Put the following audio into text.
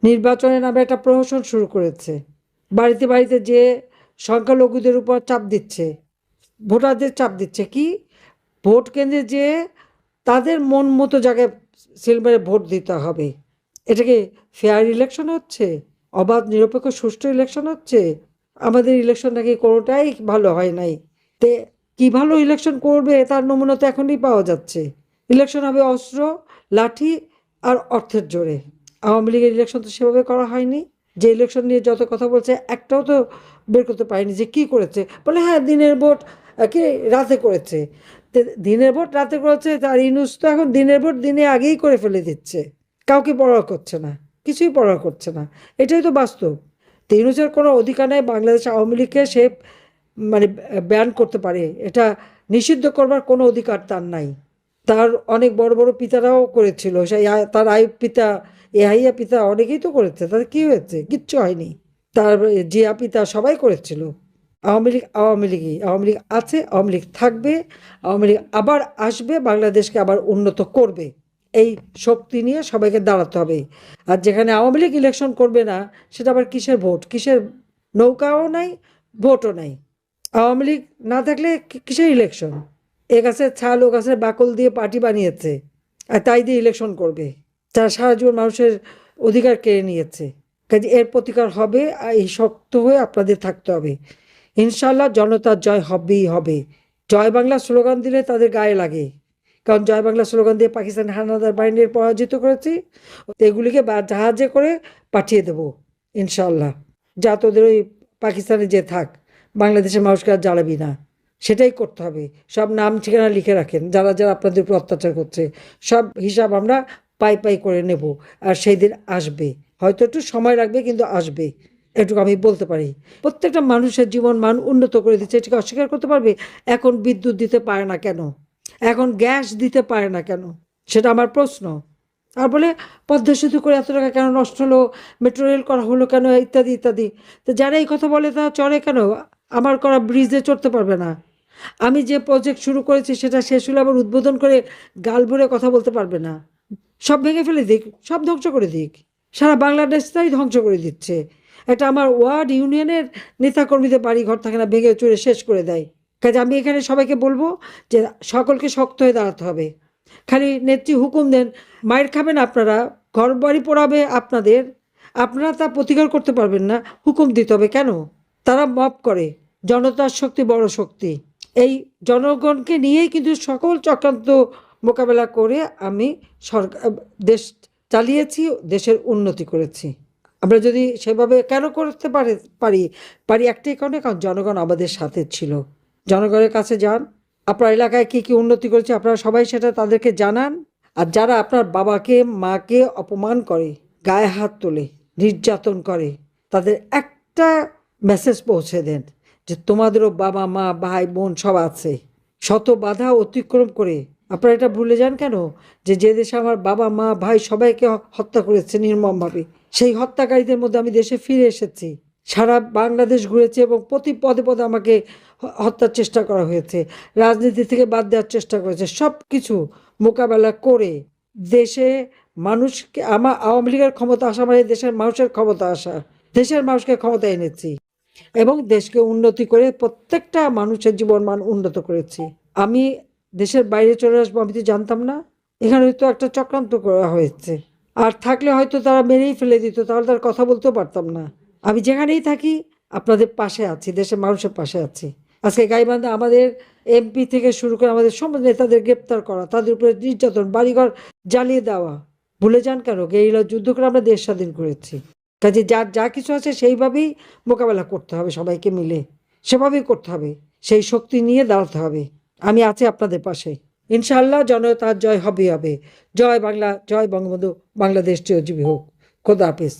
নির্বাচনের নামে একটা প্রহসন শুরু করেছে। বাড়িতে বাড়িতে যে সংখ্যালঘুদের উপর চাপ দিচ্ছে, ভোটারদের চাপ দিচ্ছে কি, ভোট কেন্দ্রে যে তাদের মন মতো জায়গায় সিল মেরে ভোট দিতে হবে। এটা কি ফেয়ার ইলেকশন হচ্ছে? অবাধ নিরপেক্ষ সুষ্ঠু ইলেকশন হচ্ছে? আমাদের ইলেকশন নাকি কোনোটাই ভালো হয় নাই। তে কি ভালো ইলেকশন করবে তার নমুনা তো এখনই পাওয়া যাচ্ছে। ইলেকশন হবে অস্ত্র, লাঠি আর অর্থের জোরে। আওয়ামী লীগের ইলেকশন তো সেভাবে করা হয়নি। যে ইলেকশন নিয়ে যত কথা বলছে একটাও তো বের করতে পারেনি যে কি করেছে। বলে হ্যাঁ দিনের ভোট কি রাতে করেছে। দিনের ভোট রাতে করেছে, তার ইউনূস তো এখন দিনের ভোট দিনে আগেই করে ফেলে দিচ্ছে। কাউকে পরোয়া করছে না, কিছুই পরোয়া করছে না। এটাই তো বাস্তব। তো ইউনূসের কোনো অধিকার নেই বাংলাদেশ আওয়ামী লীগকে সে মানে ব্যান করতে পারে, এটা নিষিদ্ধ করবার কোনো অধিকার তার নাই। তার অনেক বড় বড় পিতারাও করেছিল, সেই তার আইয়ুব পিতা, এহাইয়া পিতা অনেকেই তো করেছে, তাদের কি হয়েছে? কিচ্ছু হয়নি। তার জিয়া পিতা সবাই করেছিল। আওয়ামী লীগ আওয়ামী লীগই, আওয়ামী লীগ আছে, আওয়ামী লীগ থাকবে, আওয়ামী লীগ আবার আসবে, বাংলাদেশকে আবার উন্নত করবে। এই শক্তি নিয়ে সবাইকে দাঁড়াতে হবে। আর যেখানে আওয়ামী লীগ ইলেকশন করবে না, সেটা আবার কিসের ভোট, কিসের নৌকাও নাই, ভোটও নাই। আওয়ামী লীগ না থাকলে কিসের ইলেকশন? এ গাছের ছাল ও গাছের বাকল দিয়ে পার্টি বানিয়েছে, আর তাই দিয়ে ইলেকশন করবে, যারা সারা জীবন মানুষের অধিকার কেড়ে নিয়েছে। কাজে এর প্রতিকার হবে, আর এই শক্ত হয়ে আপনাদের থাকতে হবে। ইনশাল্লাহ জনতার জয় হবেই হবে। জয় বাংলা স্লোগান দিলে তাদের গায়ে লাগে, কারণ জয় বাংলা স্লোগান দিয়ে পাকিস্তান হানাদার বাহিনীর পরাজিত করেছি। এগুলিকে জাহাজে করে পাঠিয়ে দেব ইনশাল্লাহ। যা তোদের ওই পাকিস্তানে যে থাক, বাংলাদেশের মানুষকে আর জ্বালাবি না, সেটাই করতে হবে। সব নাম ঠিকানা লিখে রাখেন, যারা যারা আপনাদের উপর অত্যাচার করছে, সব হিসাব আমরা পাই পাই করে নেব। আর সেই দিন আসবে, হয়তো একটু সময় লাগবে, কিন্তু আসবে, এটুকু আমি বলতে পারি। প্রত্যেকটা মানুষের জীবন মান উন্নত করে দিচ্ছে, এটাকে অস্বীকার করতে পারবে? এখন বিদ্যুৎ দিতে পারে না কেন? এখন গ্যাস দিতে পারে না কেন? সেটা আমার প্রশ্ন। আর বলে পদ্মা সেতু করে এত টাকা কেন নষ্ট হলো, মেট্রো রেল করা হলো কেন, ইত্যাদি ইত্যাদি। তো যারা এই কথা বলে তারা চড়ে কেন? আমার করা ব্রিজে চড়তে পারবে না। আমি যে প্রজেক্ট শুরু করেছি সেটা শেষ হলে আবার উদ্বোধন করে গাল ভরে কথা বলতে পারবে না। সব ভেঙে ফেলে দিক, সব ধ্বংস করে দিক, সারা বাংলাদেশটাই ধ্বংস করে দিচ্ছে। একটা আমার ওয়ার্ড ইউনিয়নের নেতাকর্মীদের বাড়ি ঘর থাকে না, ভেঙে চুরে শেষ করে দেয়। কাজে আমি এখানে সবাইকে বলবো যে সকলকে শক্ত হয়ে দাঁড়াতে হবে। খালি নেত্রী হুকুম দেন, মায়ের খাবেন আপনারা, ঘর বাড়ি পোড়াবে আপনাদের, আপনারা তা প্রতিকার করতে পারবেন না, হুকুম দিতে হবে কেন? তারা মপ করে। জনতার শক্তি বড় শক্তি। এই জনগণকে নিয়েই কিন্তু সকল চক্রান্ত মোকাবেলা করে আমি সরকার দেশ চালিয়েছি, দেশের উন্নতি করেছি। আমরা যদি সেভাবে কেন করতে পারি পারি একটাই কারণে, কারণ জনগণ আমাদের সাথে ছিল। জনগণের কাছে যান, আপনার এলাকায় কী কী উন্নতি করেছে আপনারা সবাই সেটা তাদেরকে জানান। আর যারা আপনার বাবাকে মাকে অপমান করে, গায়ে হাত তোলে, নির্যাতন করে, তাদের একটা মেসেজ পৌঁছে দেন যে তোমাদেরও বাবা মা ভাই বোন সব আছে। শত বাধা অতিক্রম করে আপনারা এটা ভুলে যান কেন যে যে দেশে আমার বাবা মা ভাই সবাইকে হত্যা করেছে নির্মমভাবে, সেই হত্যাকারীদের মধ্যে আমি দেশে ফিরে এসেছি। সারা বাংলাদেশ ঘুরেছি এবং প্রতি পদে পদে আমাকে হত্যার চেষ্টা করা হয়েছে, রাজনীতি থেকে বাদ দেওয়ার চেষ্টা করেছে। সব কিছু মোকাবেলা করে দেশে মানুষকে, আমার আওয়ামী লীগের ক্ষমতা আসা মানে দেশের মানুষের ক্ষমতা আসা, দেশের মানুষকে ক্ষমতা এনেছি এবং দেশকে উন্নতি করে প্রত্যেকটা মানুষের জীবন মান উন্নত করেছি। আমি দেশের বাইরে চলে আসবো আমি তো জানতাম না। এখানে তো একটা চক্রান্ত করা হয়েছে, আর থাকলে হয়তো তারা মেরেই ফেলে দিত, তাহলে তার কথা বলতেও পারতাম না। আমি যেখানেই থাকি আপনাদের পাশে আছি, দেশের মানুষের পাশে আছি। আজকে গাইবান্ধা আমাদের এমপি থেকে শুরু করে আমাদের সমস্ত নেতাদের গ্রেপ্তার করা, তাদের উপরে নির্যাতন, বাড়িঘর জ্বালিয়ে দেওয়া, ভুলে যান কেন? গেরিলা যুদ্ধ করে আমরা দেশ স্বাধীন করেছি। কাজে যার যা কিছু আছে সেইভাবেই মোকাবেলা করতে হবে, সবাইকে মিলে সেভাবেই করতে হবে, সেই শক্তি নিয়ে দাঁড়াতে হবে। আমি আছি আপনাদের পাশে। ইনশাআল্লাহ জনতার জয় হবে হবে। জয় বাংলা, জয় বঙ্গবন্ধু, বাংলাদেশ চিরজীবী হোক। খোদা হাফেজ।